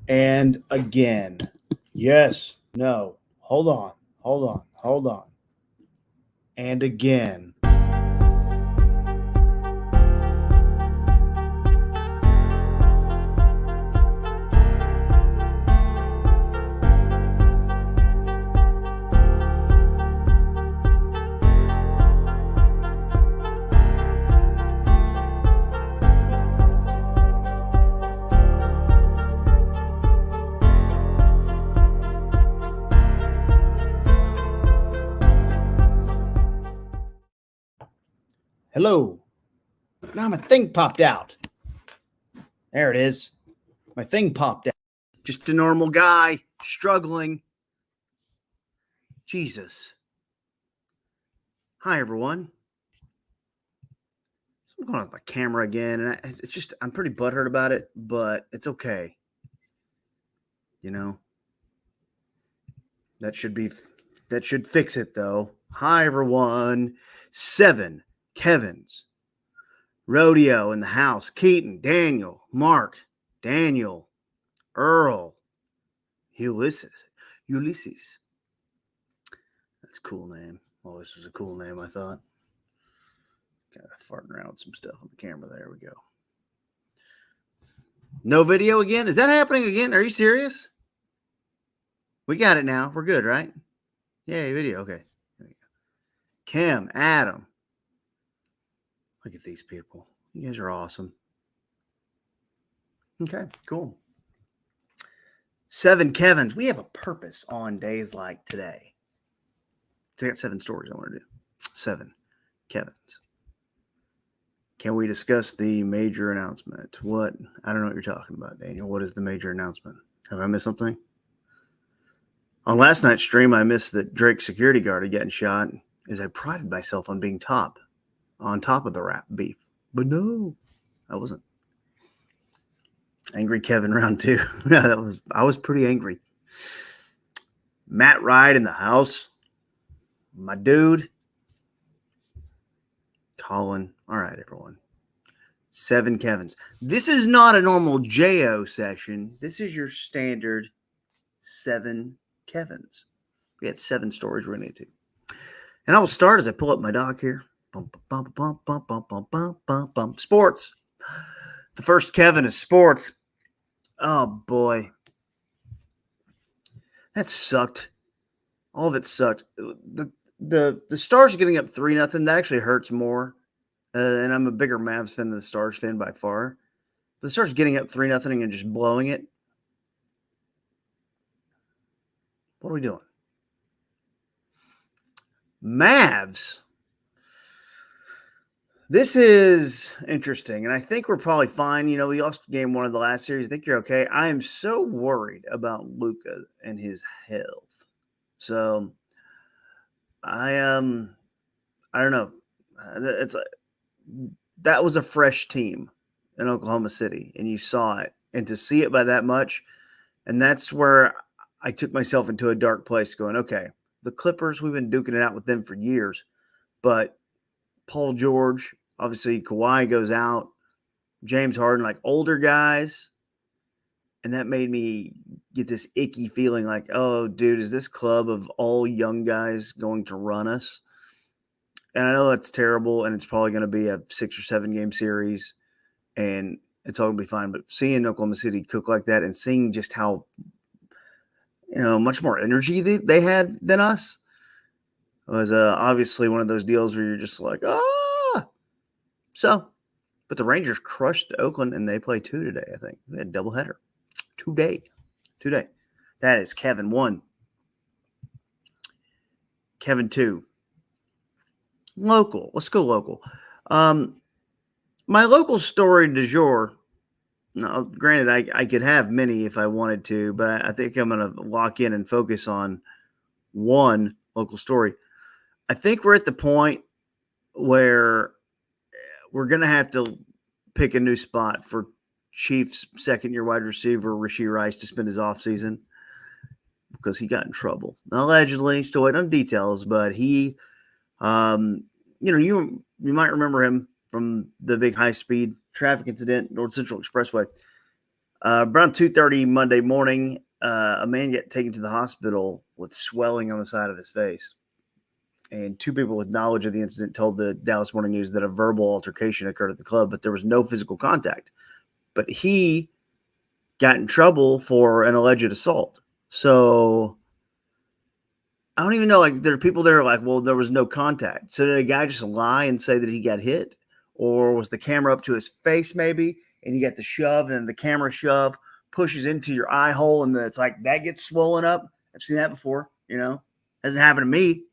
And again. Yes. No. Hold on. Hold on. Hold on. And again. Hello. Now my thing popped out. There it is. My thing popped out. Just a normal guy struggling. Jesus. Hi, everyone. I'm going on with my camera again, and it's just, I'm pretty butthurt about it, but it's okay. You know? That should fix it, though. Hi, everyone. 7Kevin's. Rodeo in the house. Keaton, Daniel, Mark, Daniel, Earl, Ulysses. That's a cool name. Oh, this was a cool name, I thought. Kind of farting around with some stuff on the camera. There we go. No video again? Is that happening again? Are you serious? We got it now. We're good, right? Yay, video. Okay. There we go. Kim, Adam. Look at these people. You guys are awesome. Okay, cool. 7Kevin's. We have a purpose on days like today. I got 7 stories I want to do. 7Kevin's. Can we discuss the major announcement? What? I don't know what you're talking about, Daniel. What is the major announcement? Have I missed something? On last night's stream, I missed that Drake's security guard had gotten shot, as I prided myself on being on top of the rap beef. But no, I wasn't. Angry Kevin round 2. I was pretty angry. Matt Ride in the house. My dude. Colin. All right, everyone. 7Kevin's. This is not a normal JO session. This is your standard 7Kevin's. We got 7 stories we're going to get to. And I will start as I pull up my doc here. Sports. The first Kevin is sports. Oh, boy. That sucked. All of it sucked. The Stars getting up 3-0, that actually hurts more. And I'm a bigger Mavs fan than the Stars fan by far. The Stars getting up 3-0 and just blowing it. What are we doing? Mavs. This is interesting, and I think we're probably fine. You know, we lost game 1 of the last series. I think you're okay. I am so worried about Luka and his health. So, I don't know. That was a fresh team in Oklahoma City, and you saw it. And to see it by that much, and that's where I took myself into a dark place going, okay, the Clippers, we've been duking it out with them for years, but Paul George, obviously Kawhi goes out, James Harden, like older guys, and that made me get this icky feeling like, oh, dude, is this club of all young guys going to run us? And I know that's terrible, and it's probably going to be a 6 or 7 game series, and it's all going to be fine. But seeing Oklahoma City cook like that and seeing just how, much more energy they had than us was obviously one of those deals where you're just like, So, but the Rangers crushed Oakland, and they play 2 today, I think. We had a doubleheader. Today. That is Kevin 1. Kevin 2. Local. Let's go local. My local story du jour. Now, granted, I could have many if I wanted to, but I think I'm going to lock in and focus on one local story. I think we're at the point where we're going to have to pick a new spot for Chiefs' second-year wide receiver, Rashee Rice, to spend his offseason because he got in trouble. Allegedly, still waiting on details, but he, you might remember him from the big high-speed traffic incident, North Central Expressway. Around 2:30 Monday morning, a man got taken to the hospital with swelling on the side of his face. And two people with knowledge of the incident told the Dallas Morning News that a verbal altercation occurred at the club, but there was no physical contact. But he got in trouble for an alleged assault. So I don't even know. Like, there are people there like, well, there was no contact. So did a guy just lie and say that he got hit? Or was the camera up to his face maybe? And you got the shove, and the camera shove pushes into your eye hole, and it's like that gets swollen up. I've seen that before, Hasn't happened to me.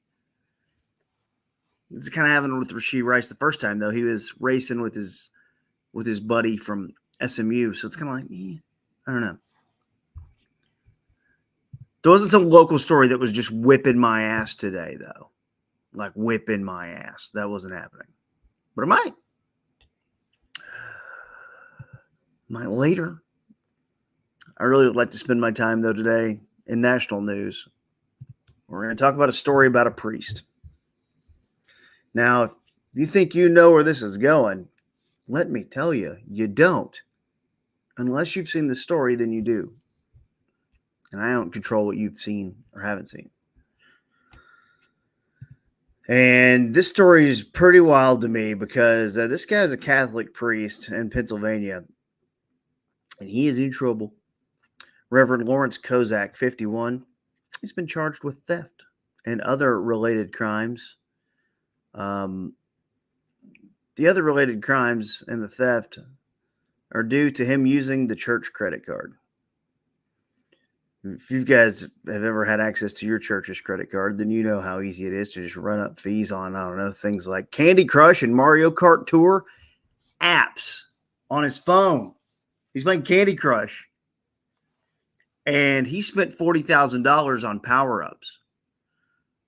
It's kind of happened with Rashee Rice the first time, though. He was racing with his buddy from SMU. So it's kind of like, I don't know. There wasn't some local story that was just whipping my ass today, though. Like whipping my ass. That wasn't happening. But it might. Might later. I really would like to spend my time, though, today in national news. We're going to talk about a story about a priest. Now, if you think you know where this is going, let me tell you, you don't. Unless you've seen the story, then you do. And I don't control what you've seen or haven't seen. And this story is pretty wild to me because this guy is a Catholic priest in Pennsylvania, and he is in trouble. Reverend Lawrence Kozak, 51, he's been charged with theft and other related crimes. The other related crimes and the theft are due to him using the church credit card. If you guys have ever had access to your church's credit card, then you know how easy it is to just run up fees on, I don't know, things like Candy Crush and Mario Kart Tour apps on his phone. He's playing Candy Crush. And he spent $40,000 on power-ups,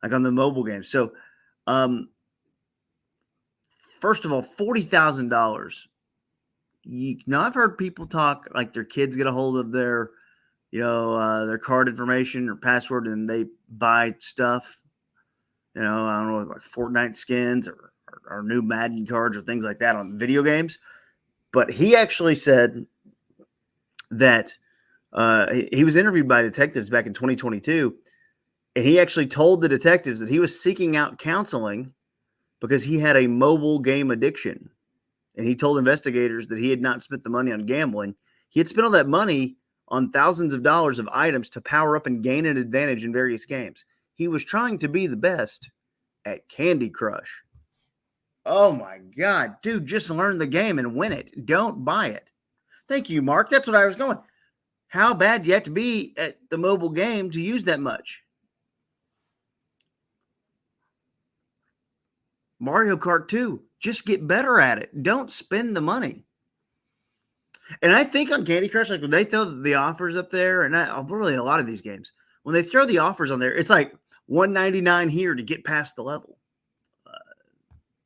like on the mobile game. So, first of all, $40,000. I've heard people talk like their kids get a hold of their card information or password and they buy stuff, I don't know, like Fortnite skins or new Madden cards or things like that on video games. But he actually said that he was interviewed by detectives back in 2022, and he actually told the detectives that he was seeking out counseling because he had a mobile game addiction. And he told investigators that he had not spent the money on gambling. He had spent all that money on thousands of dollars of items to power up and gain an advantage in various games. He was trying to be the best at Candy Crush. Oh my God, dude, just learn the game and win it. Don't buy it. Thank you, Mark. That's what I was going. How bad do you have to be at the mobile game to use that much? Mario Kart 2, just get better at it. Don't spend the money. And I think on Candy Crush, like when they throw the offers up there, and really a lot of these games, when they throw the offers on there, it's like $199 here to get past the level,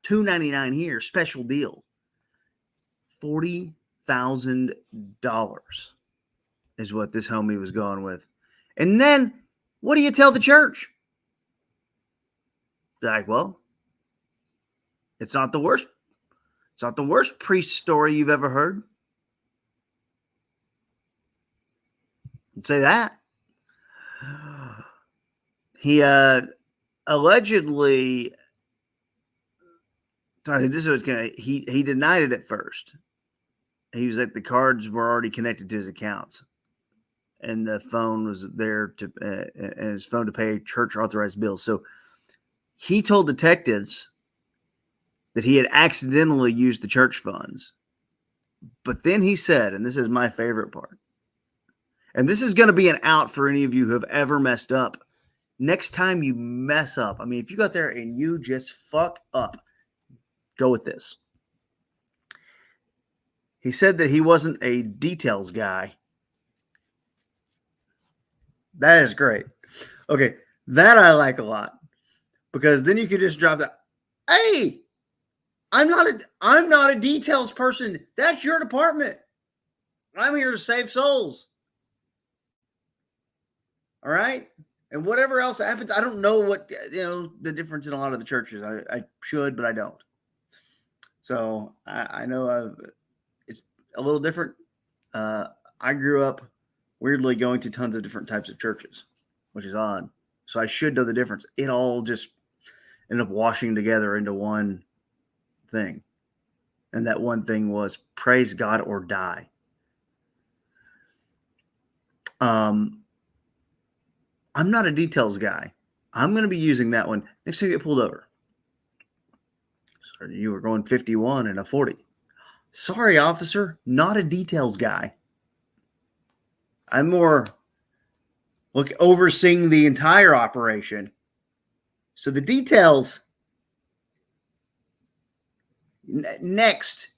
$299 here, special deal. $40,000 is what this homie was going with. And then, what do you tell the church? They're like, well, it's not the worst. It's not the worst priest story you've ever heard. I'd say that. He allegedly, this was he denied it at first. He was like, the cards were already connected to his accounts, and the phone was there to and his phone to pay church authorized bills. So he told detectives that he had accidentally used the church funds. But then he said, and this is my favorite part, and this is going to be an out for any of you who have ever messed up. Next time you mess up, I mean, if you go out there and you just fuck up, go with this. He said that he wasn't a details guy. That is great. Okay, that I like a lot, because then you could just drop that. Hey, I'm not a details person. That's your department. I'm here to save souls. All right? And whatever else happens, I don't know what, the difference in a lot of the churches. I should, but I don't. So I know it's a little different. I grew up weirdly going to tons of different types of churches, which is odd. So I should know the difference. It all just ended up washing together into one thing. And that one thing was praise God or die. I'm not a details guy. I'm going to be using that one next time you get pulled over. So you were going 51 and a 40. Sorry, officer, not a details guy. I'm more overseeing the entire operation. So the details, next,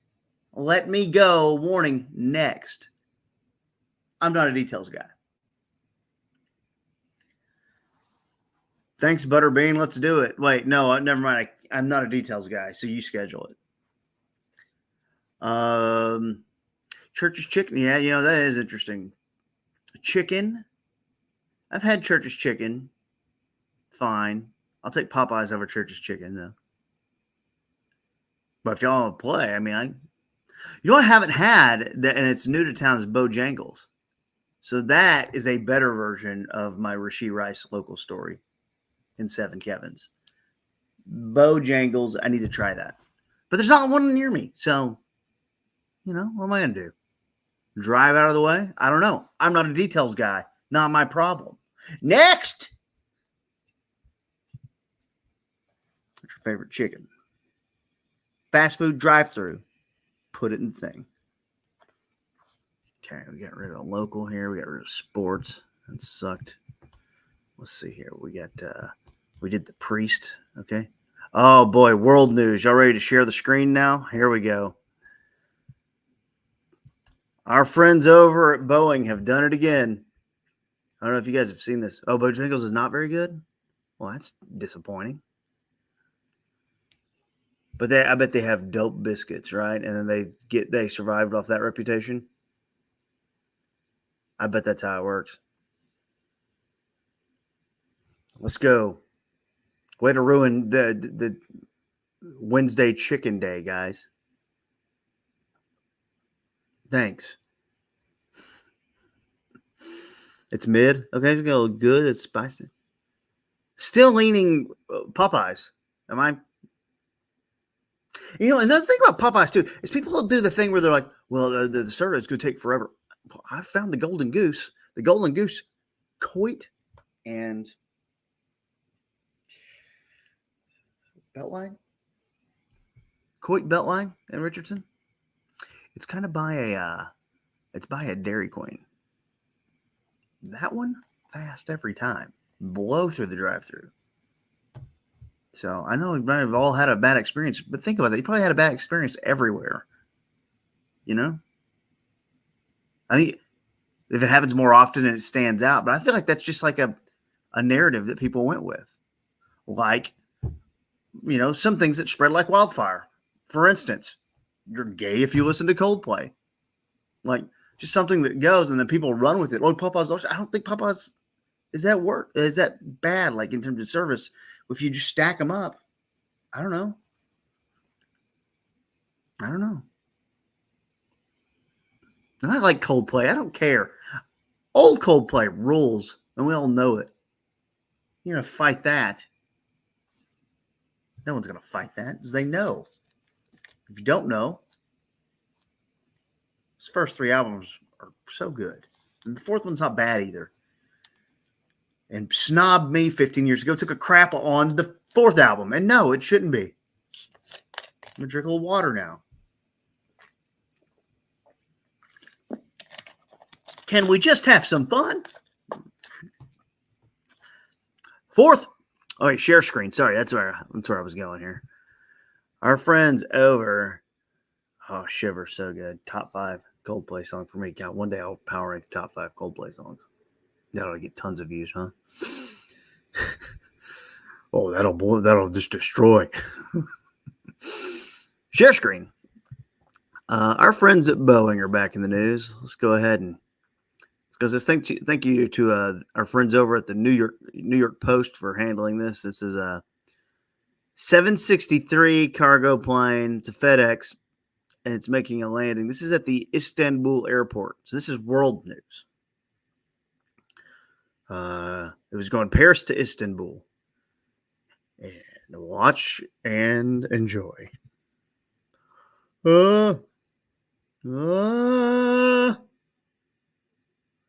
let me go, warning, next. I'm not a details guy. Thanks, Butterbean. Let's do it. Wait, no, never mind. I'm not a details guy, so you schedule it. Church's chicken. Yeah, that is interesting. Chicken. I've had Church's chicken. Fine. I'll take Popeyes over Church's chicken, though. But if y'all want to play, I haven't had that, and it's new to town, is Bojangles. So that is a better version of my Rasheed Rice local story in 7Kevin's. Bojangles, I need to try that. But there's not one near me. So, what am I going to do? Drive out of the way? I don't know. I'm not a details guy. Not my problem. Next! What's your favorite chicken? Fast food drive-through. Put it in the thing. Okay, we got rid of local here. We got rid of sports. That sucked. Let's see here. We did the priest. Okay. Oh boy, world news. Y'all ready to share the screen now? Here we go. Our friends over at Boeing have done it again. I don't know if you guys have seen this. Oh, Bojangles is not very good? Well, that's disappointing. But I bet they have dope biscuits, right? And then they survived off that reputation. I bet that's how it works. Let's go. Way to ruin the Wednesday chicken day, guys. Thanks. It's mid. Okay, it's go good. It's spicy. Still leaning Popeyes. Am I? Another thing about Popeyes too is people will do the thing where they're like, "Well, the service could take forever." I found the golden goose. The golden goose, Coit and Beltline. Coit Beltline in Richardson. It's kind of by a Dairy Queen. That one fast every time. Blow through the drive-through. So I know we might have all had a bad experience, but think about that. You probably had a bad experience everywhere. I think if it happens more often and it stands out, but I feel like that's just like a narrative that people went with. Like, some things that spread like wildfire. For instance, you're gay if you listen to Coldplay. Like, just something that goes and then people run with it. Oh, Popeyes. I don't think Popeyes is that bad, like in terms of service. If you just stack them up, I don't know. And I like Coldplay. I don't care. Old Coldplay rules, and we all know it. You're going to fight that. No one's going to fight that because they know. If you don't know, his first three albums are so good. And the fourth one's not bad either. And snobbed me 15 years ago, took a crap on the fourth album. And no, it shouldn't be. I'm going to drink a little water now. Can we just have some fun? Fourth. Oh, wait, share screen. Sorry, that's where I was going here. Our friends over. Oh, Shiver, so good. Top 5 Coldplay song for me. God, one day I'll power rank the top 5 Coldplay songs. That'll get tons of views, huh? Oh, that'll just destroy. Share screen. Our friends at Boeing are back in the news. Let's go ahead and thank you to our friends over at the New York Post for handling this. This is a 763 cargo plane. It's a FedEx. and it's making a landing. This is at the Istanbul airport. So this is world news. It was going Paris to Istanbul. And watch and enjoy. A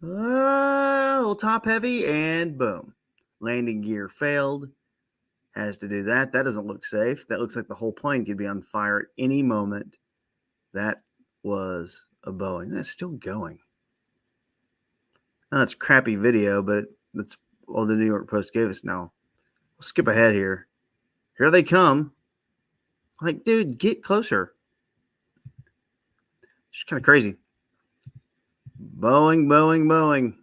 little top heavy, and boom. Landing gear failed. Has to do that. That doesn't look safe. That looks like the whole plane could be on fire at any moment. That was a Boeing. That's still going. No, it's crappy video, but that's all the New York Post gave us now. We'll skip ahead here. Here they come. Like, dude, get closer. It's kind of crazy. Boeing.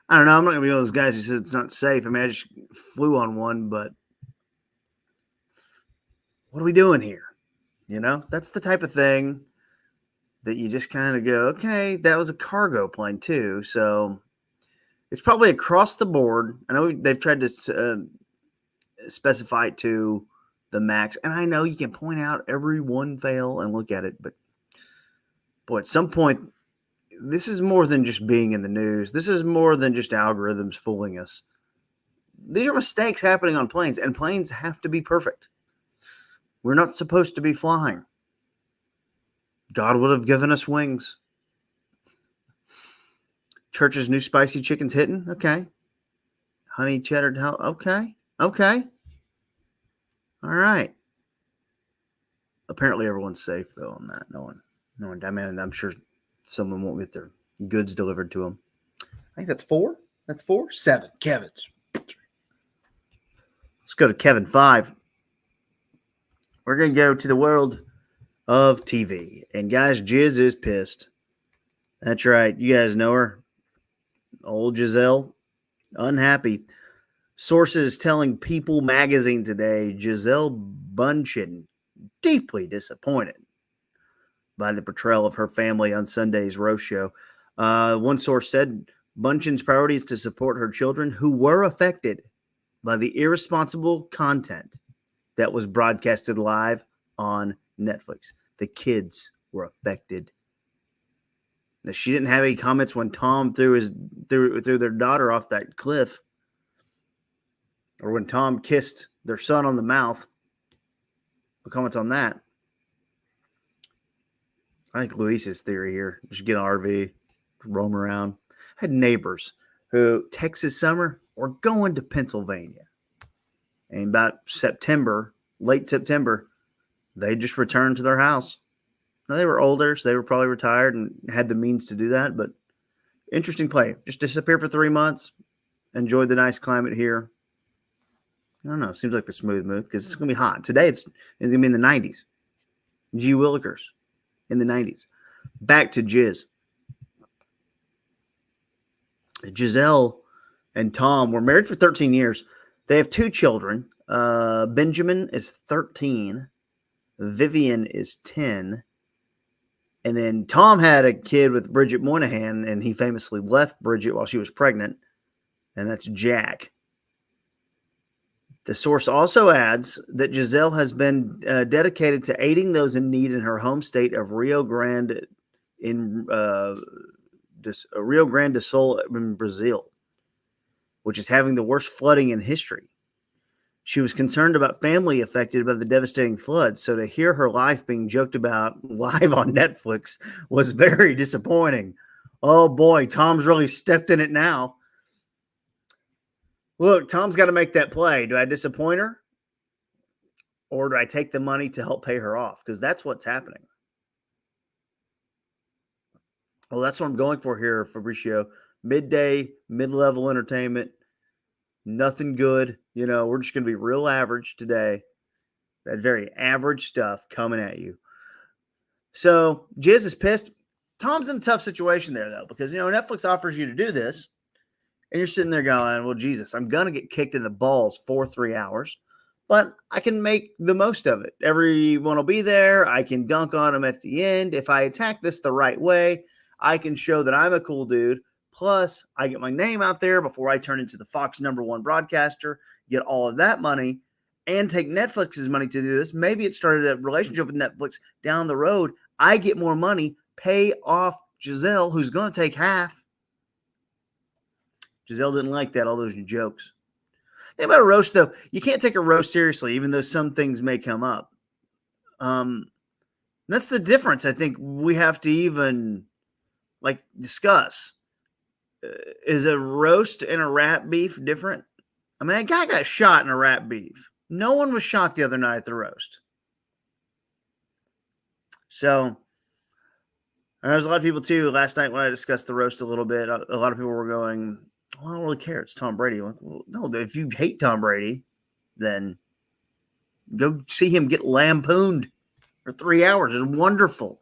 I don't know. I'm not going to be one of those guys who says it's not safe. I mean, I just flew on one, but what are we doing here? You know, that's the type of thing that you just kind of go, okay, that was a cargo plane too. So it's probably across the board. I know they've tried to specify it to the max. And I know you can point out every one fail and look at it. But boy, at some point, this is more than just being in the news. This is more than just algorithms fooling us. These are mistakes happening on planes, and planes have to be perfect. We're not supposed to be flying. God would have given us wings. Church's new spicy chicken's hitting. Okay. Honey cheddar. Okay. All right. Apparently everyone's safe, though, on that. No one. I mean, I'm sure someone won't get their goods delivered to them. I think that's 4. 7 Kevin's. Let's go to Kevin 5. We're going to go to the world of TV. And guys, Jiz is pissed. That's right. You guys know her. Old Giselle. Unhappy. Sources telling People magazine today, Giselle Bundchen deeply disappointed by the portrayal of her family on Sunday's roast show. One source said Bundchen's priority is to support her children who were affected by the irresponsible content that was broadcasted live on Netflix. The kids were affected. Now, she didn't have any comments when Tom threw their daughter off that cliff, or when Tom kissed their son on the mouth. No comments on that. I think Luis's theory here, just get an RV, roam around. I had neighbors who, Texas summer, were going to Pennsylvania. And about late September, they just returned to their house. Now, they were older, so they were probably retired and had the means to do that. But interesting play. Just disappear for 3 months. Enjoyed the nice climate here. I don't know. Seems like the smooth move because it's going to be hot. Today, it's going to be in the 90s. G. Willikers in the 90s. Back to Jiz. Giselle and Tom were married for 13 years. They have 2 children. Benjamin is 13. Vivian is 10. And then Tom had a kid with Bridget Moynihan, and he famously left Bridget while she was pregnant. And that's Jack. The source also adds that Giselle has been dedicated to aiding those in need in her home state of Rio Grande do Sul in Brazil, which is having the worst flooding in history. She was concerned about family affected by the devastating floods, so to hear her life being joked about live on Netflix was very disappointing. Oh boy, Tom's really stepped in it now. Look, Tom's got to make that play. Do I disappoint her? Or do I take the money to help pay her off? Because that's what's happening. Well, that's what I'm going for here, Fabricio. Midday, mid-level entertainment. Nothing good. You know, we're just going to be real average today. That very average stuff coming at you. So, Jiz is pissed. Tom's in a tough situation there, though, because, you know, Netflix offers you to do this. And you're sitting there going, well, Jesus, I'm going to get kicked in the balls for 3 hours, but I can make the most of it. Everyone will be there. I can dunk on them at the end. If I attack this the right way, I can show that I'm a cool dude. Plus, I get my name out there before I turn into the Fox #1 broadcaster, get all of that money, and take Netflix's money to do this. Maybe it started a relationship with Netflix down the road. I get more money, pay off Giselle, who's going to take half. Giselle didn't like that, all those jokes. The thing about a roast, though, you can't take a roast seriously, even though some things may come up. That's the difference I think we have to even discuss. Is a roast and a rat beef different? I mean, that guy got shot in a rat beef. No one was shot the other night at the roast. So, there was a lot of people, too, last night when I discussed the roast a little bit. A lot of people were going, well, I don't really care. It's Tom Brady. Like, well, no, if you hate Tom Brady, then go see him get lampooned for 3 hours. It was wonderful.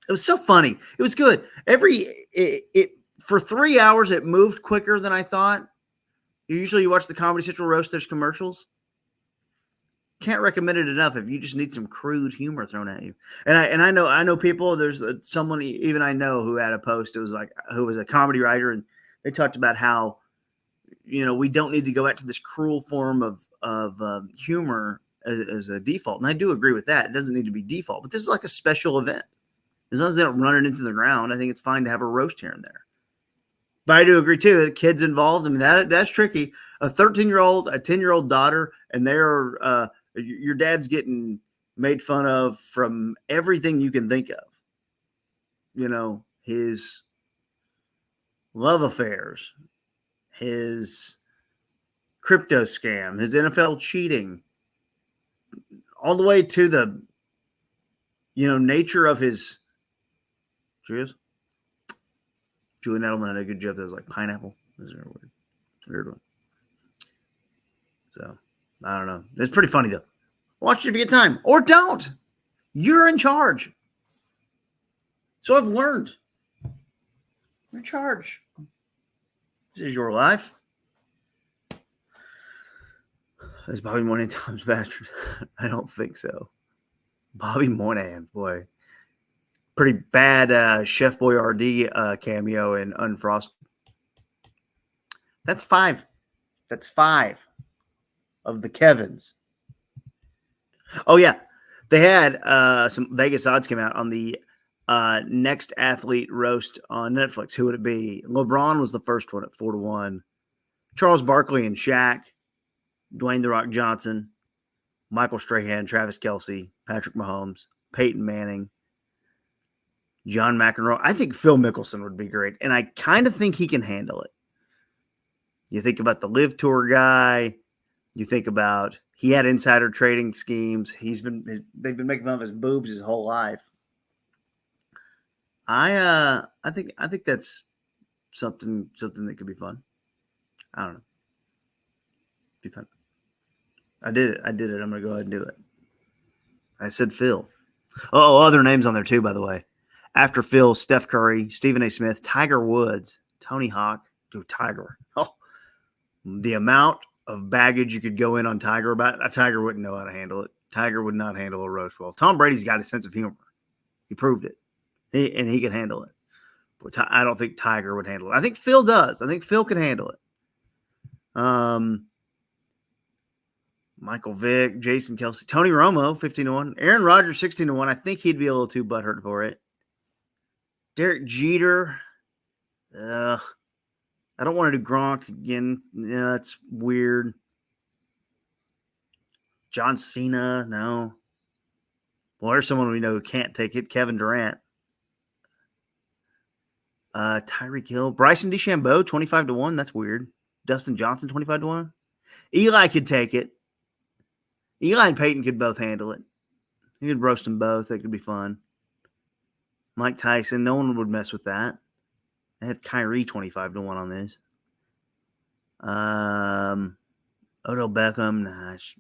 It was so funny. It was good. For 3 hours, it moved quicker than I thought. Usually you watch the Comedy Central roast, there's commercials. Can't recommend it enough if you just need some crude humor thrown at you. And I know people. There's someone even I know who had a post. It was who was a comedy writer, and they talked about how we don't need to go back to this cruel form of humor as a default. And I do agree with that. It doesn't need to be default, but this is like a special event. As long as they don't run it into the ground, I think it's fine to have a roast here and there. But I do agree, too, that kids involved. I mean, that's tricky. A 13-year-old, a 10-year-old daughter, and they're your dad's getting made fun of from everything you can think of. His love affairs, his crypto scam, his NFL cheating, all the way to the, nature of his. Cheers. Julian Edelman had a good joke that was like pineapple. This is a weird one. So, I don't know. It's pretty funny, though. Watch it if you get time. Or don't. You're in charge. So I've learned. You're in charge. This is your life. Is Bobby Moynihan Tom's bastard? I don't think so. Bobby Moynihan, boy. Pretty bad Chef Boyardee cameo in Unfrosted. That's 5. That's 5 of the Kevins. Oh, yeah. They had some Vegas odds came out on the next athlete roast on Netflix. Who would it be? LeBron was the first one at 4-1. Charles Barkley and Shaq. Dwayne "The Rock" Johnson. Michael Strahan, Travis Kelce, Patrick Mahomes, Peyton Manning, John McEnroe. I think Phil Mickelson would be great, and I kind of think he can handle it. You think about the Live Tour guy. You think about he had insider trading schemes. They've been making fun of his boobs his whole life. I think that's something that could be fun. I don't know. Be fun. I did it. I'm gonna go ahead and do it. I said Phil. Oh, other names on there too, by the way. After Phil, Steph Curry, Stephen A. Smith, Tiger Woods, Tony Hawk, Tiger. Oh, the amount of baggage you could go in on Tiger about, Tiger wouldn't know how to handle it. Tiger would not handle a roast well. Tom Brady's got a sense of humor. He proved it. He can handle it. But I don't think Tiger would handle it. I think Phil does. I think Phil can handle it. Michael Vick, Jason Kelce, Tony Romo, 15-1. Aaron Rodgers, 16-1. I think he'd be a little too butthurt for it. Derek Jeter. I don't want to do Gronk again. That's weird. John Cena, no. Well, there's someone we know who can't take it. Kevin Durant. Tyreek Hill. Bryson DeChambeau, 25-1. That's weird. Dustin Johnson, 25-1. Eli could take it. Eli and Peyton could both handle it. You could roast them both. That could be fun. Mike Tyson, no one would mess with that. I had Kyrie 25-1 on this. Odell Beckham, nice.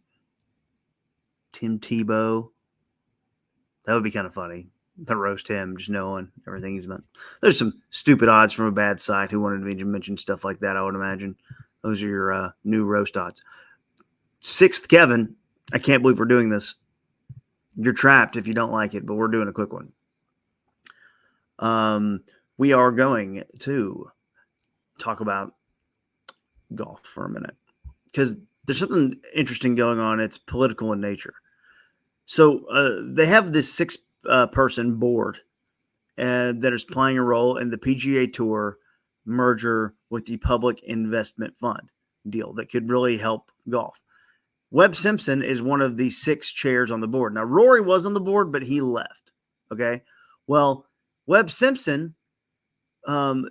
Tim Tebow. That would be kind of funny. To roast him, just knowing everything he's done. There's some stupid odds from a bad site who wanted me to mention stuff like that, I would imagine. Those are your new roast odds. 6th Kevin. I can't believe we're doing this. You're trapped if you don't like it, but we're doing a quick one. We are going to talk about golf for a minute because there's something interesting going on. It's political in nature. So they have this six-person board that is playing a role in the PGA Tour merger with the Public Investment Fund deal that could really help golf. Webb Simpson is one of the six chairs on the board. Now, Rory was on the board, but he left. Okay. Well, Webb Simpson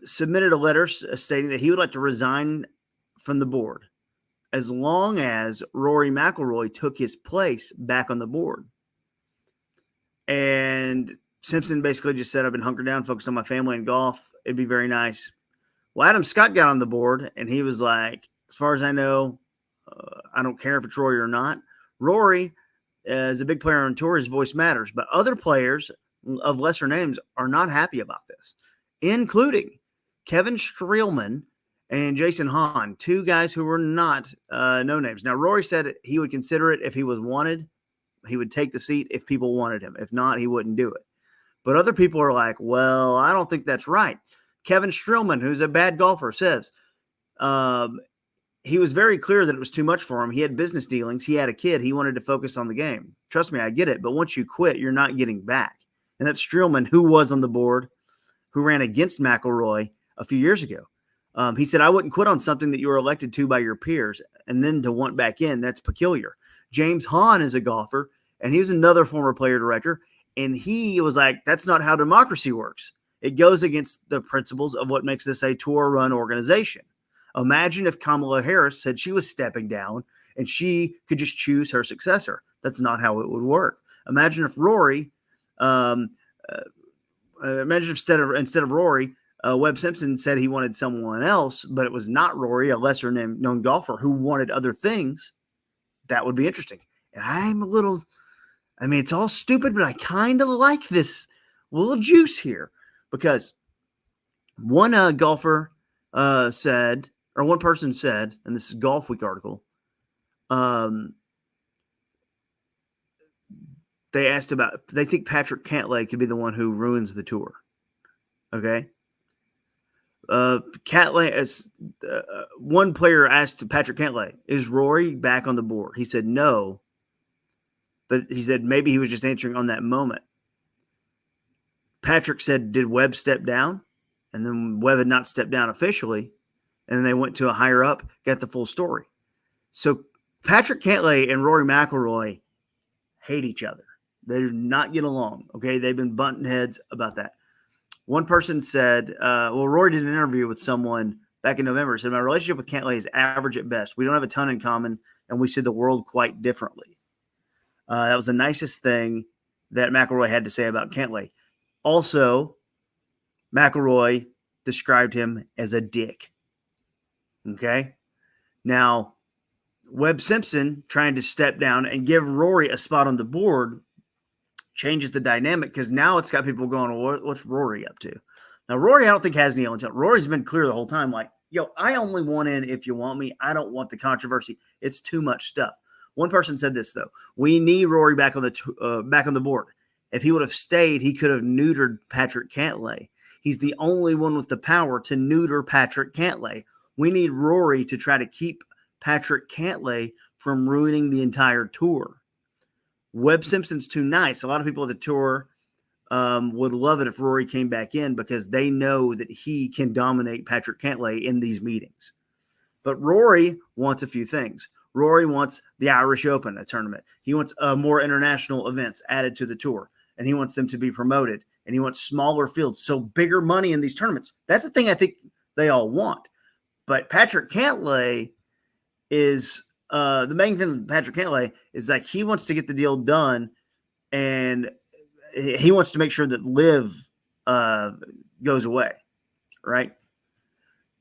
submitted a letter stating that he would like to resign from the board as long as Rory McIlroy took his place back on the board. And Simpson basically just said, I've been hunkered down, focused on my family and golf. It'd be very nice. Well, Adam Scott got on the board, and he was like, as far as I know, I don't care if it's Rory or not. Rory is a big player on tour. His voice matters. But other players of lesser names are not happy about this, including Kevin Streelman and Jason Hahn, two guys who were not no names. Now, Rory said he would consider it if he was wanted. He would take the seat if people wanted him. If not, he wouldn't do it. But other people are like, well, I don't think that's right. Kevin Streelman, who's a bad golfer, says he was very clear that it was too much for him. He had business dealings. He had a kid. He wanted to focus on the game. Trust me, I get it. But once you quit, you're not getting back. And that's Streelman, who was on the board, who ran against McIlroy a few years ago. He said, I wouldn't quit on something that you were elected to by your peers and then to want back in. That's peculiar. James Hahn is a golfer, and he was another former player director. And he was like, that's not how democracy works. It goes against the principles of what makes this a tour-run organization. Imagine if Kamala Harris said she was stepping down and she could just choose her successor. That's not how it would work. Imagine if Rory, imagine if instead of Rory, Webb Simpson said he wanted someone else, but it was not Rory, a lesser known golfer who wanted other things. That would be interesting. And it's all stupid, but I kind of like this little juice here because one golfer said, or one person said, and this is Golf Week article, they asked about, they think Patrick Cantlay could be the one who ruins the tour. Okay. Cantlay, as one player asked Patrick Cantlay, is Rory back on the board? He said no, but he said maybe he was just answering on that moment. Patrick said, did Webb step down? And then Webb had not stepped down officially. And then they went to a higher up, got the full story. So Patrick Cantlay and Rory McIlroy hate each other. They do not get along. Okay. They've been butting heads about that. One person said, Rory did an interview with someone back in November. He said, my relationship with Cantlay is average at best. We don't have a ton in common, and we see the world quite differently. That was the nicest thing that McIlroy had to say about Cantlay. Also, McIlroy described him as a dick. Okay? Now, Webb Simpson trying to step down and give Rory a spot on the board changes the dynamic because now it's got people going, well, what's Rory up to? Now, Rory, I don't think has any ill intent. Rory's been clear the whole time, like, yo, I only want in if you want me. I don't want the controversy. It's too much stuff. One person said this, though. We need Rory back on the board. If he would have stayed, he could have neutered Patrick Cantlay. He's the only one with the power to neuter Patrick Cantlay. We need Rory to try to keep Patrick Cantlay from ruining the entire tour. Webb Simpson's too nice. A lot of people at the tour would love it if Rory came back in because they know that he can dominate Patrick Cantlay in these meetings. But Rory wants a few things. Rory wants the Irish Open, a tournament. He wants more international events added to the tour, and he wants them to be promoted, and he wants smaller fields, so bigger money in these tournaments. That's the thing I think they all want. But Patrick Cantlay is the main thing with Patrick Cantlay is like he wants to get the deal done, and he wants to make sure that Liv goes away, right?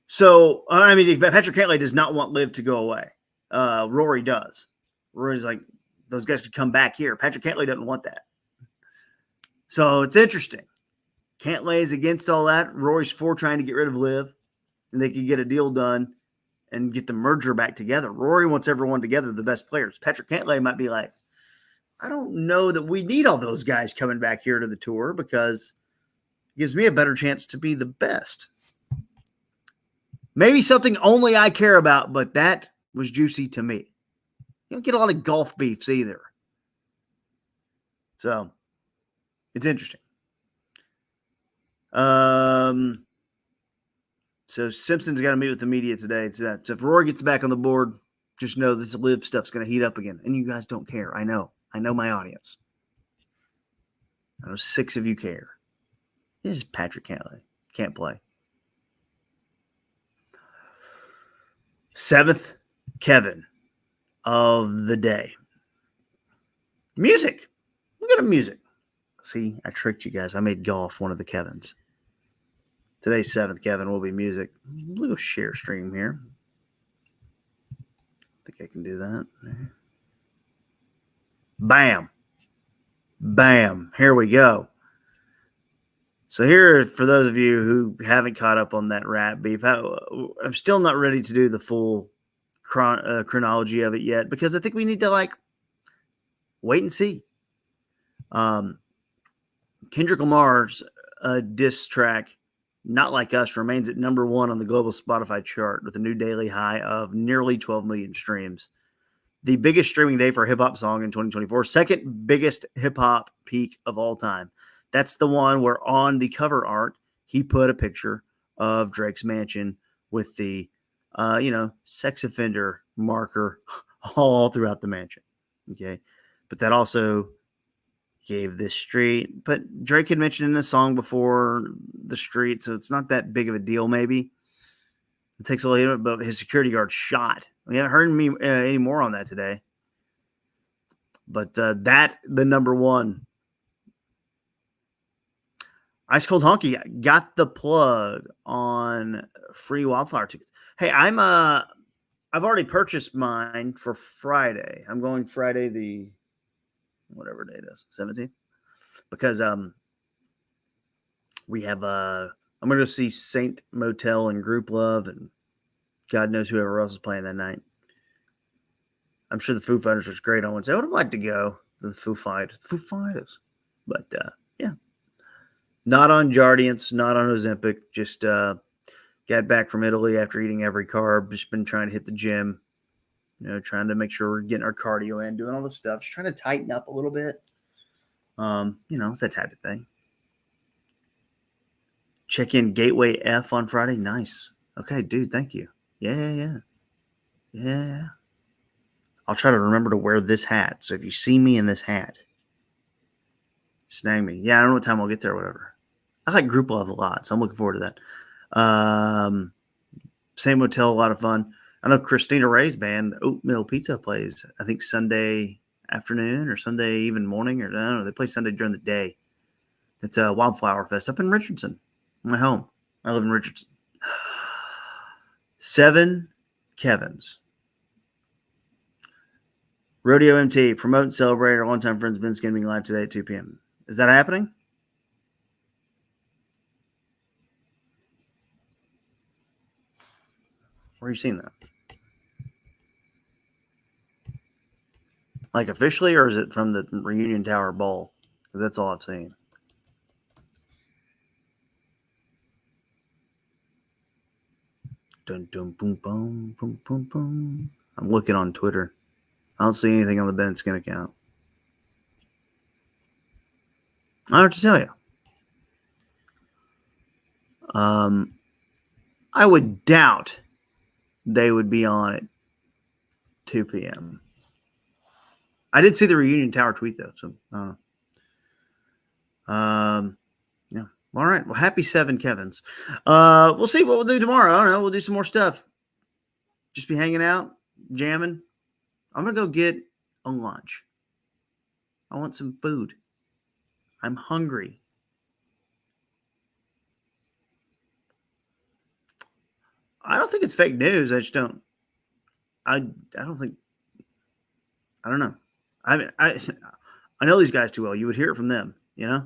So, Patrick Cantlay does not want Liv to go away. Rory does. Rory's like, those guys could come back here. Patrick Cantlay doesn't want that. So it's interesting. Cantlay is against all that. Rory's for trying to get rid of Liv, and they could get a deal done and get the merger back together. Rory wants everyone together, the best players. Patrick Cantlay might be like, I don't know that we need all those guys coming back here to the tour because it gives me a better chance to be the best. Maybe something only I care about, but that was juicy to me. You don't get a lot of golf beefs either. So it's interesting. So Simpson's got to meet with the media today. So if Rory gets back on the board, just know this live stuff's going to heat up again. And you guys don't care. I know my audience. I know 6 of you care. This is Patrick can't play. 7th Kevin of the day. Music. Look at the music. See, I tricked you guys. I made golf one of the Kevins. Today's 7th Kevin will be music. A little share stream here. I think I can do that. Bam. Bam. Here we go. So here, for those of you who haven't caught up on that rat beef, I'm still not ready to do the full chronology of it yet because I think we need to wait and see. Kendrick Lamar's diss track, Not Like Us, remains at number 1 on the global Spotify chart with a new daily high of nearly 12 million streams. The biggest streaming day for a hip-hop song in 2024, second biggest hip-hop peak of all time. That's the one where on the cover art, he put a picture of Drake's mansion with the, sex offender marker all throughout the mansion. Okay. But that also gave this street. But Drake had mentioned in the song before the street, so it's not that big of a deal, maybe. It takes a little bit, but his security guard shot. We haven't heard any more on that today. But the number 1. Ice Cold Honky got the plug on free Wildflower tickets. Hey, I've already purchased mine for Friday. I'm going Friday the whatever day it is, 17th, because we have I'm going to go see Saint Motel and Group Love, and God knows whoever else is playing that night. I'm sure the Foo Fighters was great on Wednesday. I would have liked to go to the Foo Fighters, but yeah. Not on Jardiance, not on Ozempic. Just got back from Italy after eating every carb. Just been trying to hit the gym. Trying to make sure we're getting our cardio in, doing all this stuff. Just trying to tighten up a little bit. It's that type of thing. Check in Gateway F on Friday. Nice. Okay, dude, thank you. Yeah. I'll try to remember to wear this hat. So if you see me in this hat, snag me. Yeah, I don't know what time I'll get there or whatever. I like Group Love a lot, so I'm looking forward to that. Same Hotel, a lot of fun. I know Christina Ray's band, Oatmeal Pizza, plays, I think, Sunday afternoon or Sunday even morning. Or I don't know. They play Sunday during the day. It's a Wildflower Fest up in Richardson, my home. I live in Richardson. 7 Kevin's. Rodeo MT, promote and celebrate our longtime friends Ben Skinning live today at 2 p.m. Is that happening? Where are you seeing that? Like officially, or is it from the Reunion Tower Bowl? Because that's all I've seen. Dun dun boom boom boom boom boom. I'm looking on Twitter. I don't see anything on the Ben Skin account. I don't have to tell you. I would doubt they would be on at 2 p.m. I did see the Reunion Tower tweet, though, so I don't know. Yeah. All right. Well, happy 7 Kevin's. We'll see what we'll do tomorrow. I don't know. We'll do some more stuff. Just be hanging out, jamming. I'm going to go get a lunch. I want some food. I'm hungry. I don't think it's fake news. I just don't. I don't think. I don't know. I know these guys too well. You would hear it from them, Look,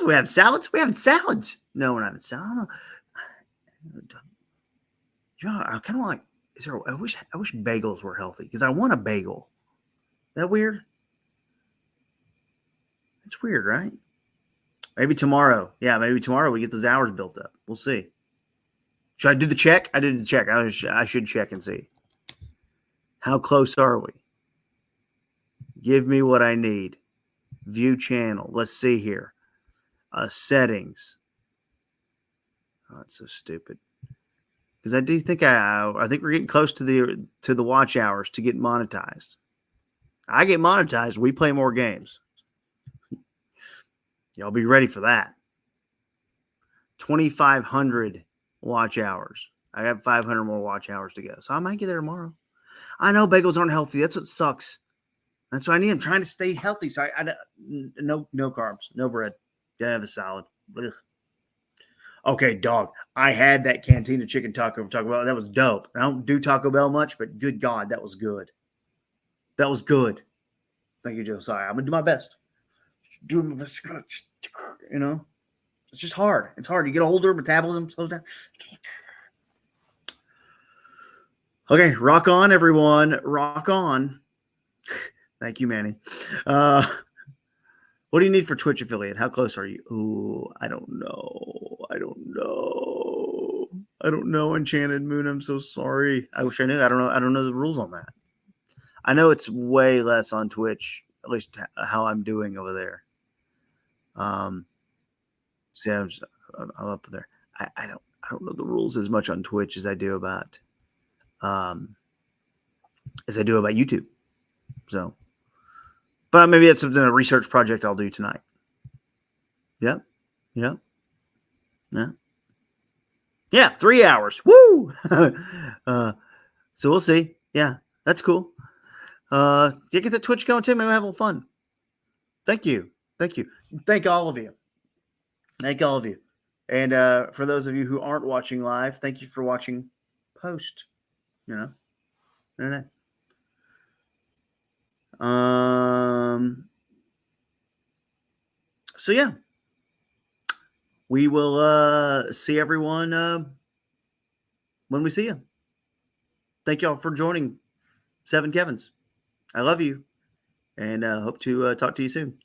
we have salads. We have salads. No, we're not having salad. I kind of like. I wish bagels were healthy because I want a bagel. Is that weird? It's weird, right? Maybe tomorrow. Yeah, maybe tomorrow we get those hours built up. We'll see. Should I do the check? I did the check. I should check and see. How close are we? Give me what I need. View channel. Let's see here. Settings. Oh, that's so stupid. Because I do think I think we're getting close to the watch hours to get monetized. I get monetized. We play more games. Y'all be ready for that. 2,500 watch hours. I have 500 more watch hours to go. So I might get there tomorrow. I know bagels aren't healthy. That's what sucks. That's what I need. I'm trying to stay healthy. So no carbs, no bread. Gotta have a salad. Ugh. Okay, dog. I had that Cantina chicken taco from Taco Bell. That was dope. I don't do Taco Bell much, but good God, that was good. That was good. Thank you, Josiah. I'm gonna do my best. Do my best. You know, it's just hard. It's hard. You get older, metabolism slows down. Okay, rock on, everyone. Rock on. Thank you, Manny. What do you need for Twitch affiliate? How close are you? Ooh, I don't know. I don't know, Enchanted Moon. I'm so sorry. I wish I knew. I don't know the rules on that. I know it's way less on Twitch, at least how I'm doing over there. See, I'm up there. I don't know the rules as much on Twitch as I do about YouTube. So, but maybe that's something, a research project I'll do tonight. Yep. Yeah. 3 hours. Woo! So we'll see. Yeah, that's cool. You get the Twitch going too. Maybe we'll have a little fun. Thank you. Thank all of you. And for those of you who aren't watching live, thank you for watching post. You know. So yeah, we will see everyone when we see you. Thank y'all for joining 7Kevin's. I love you, and hope to talk to you soon.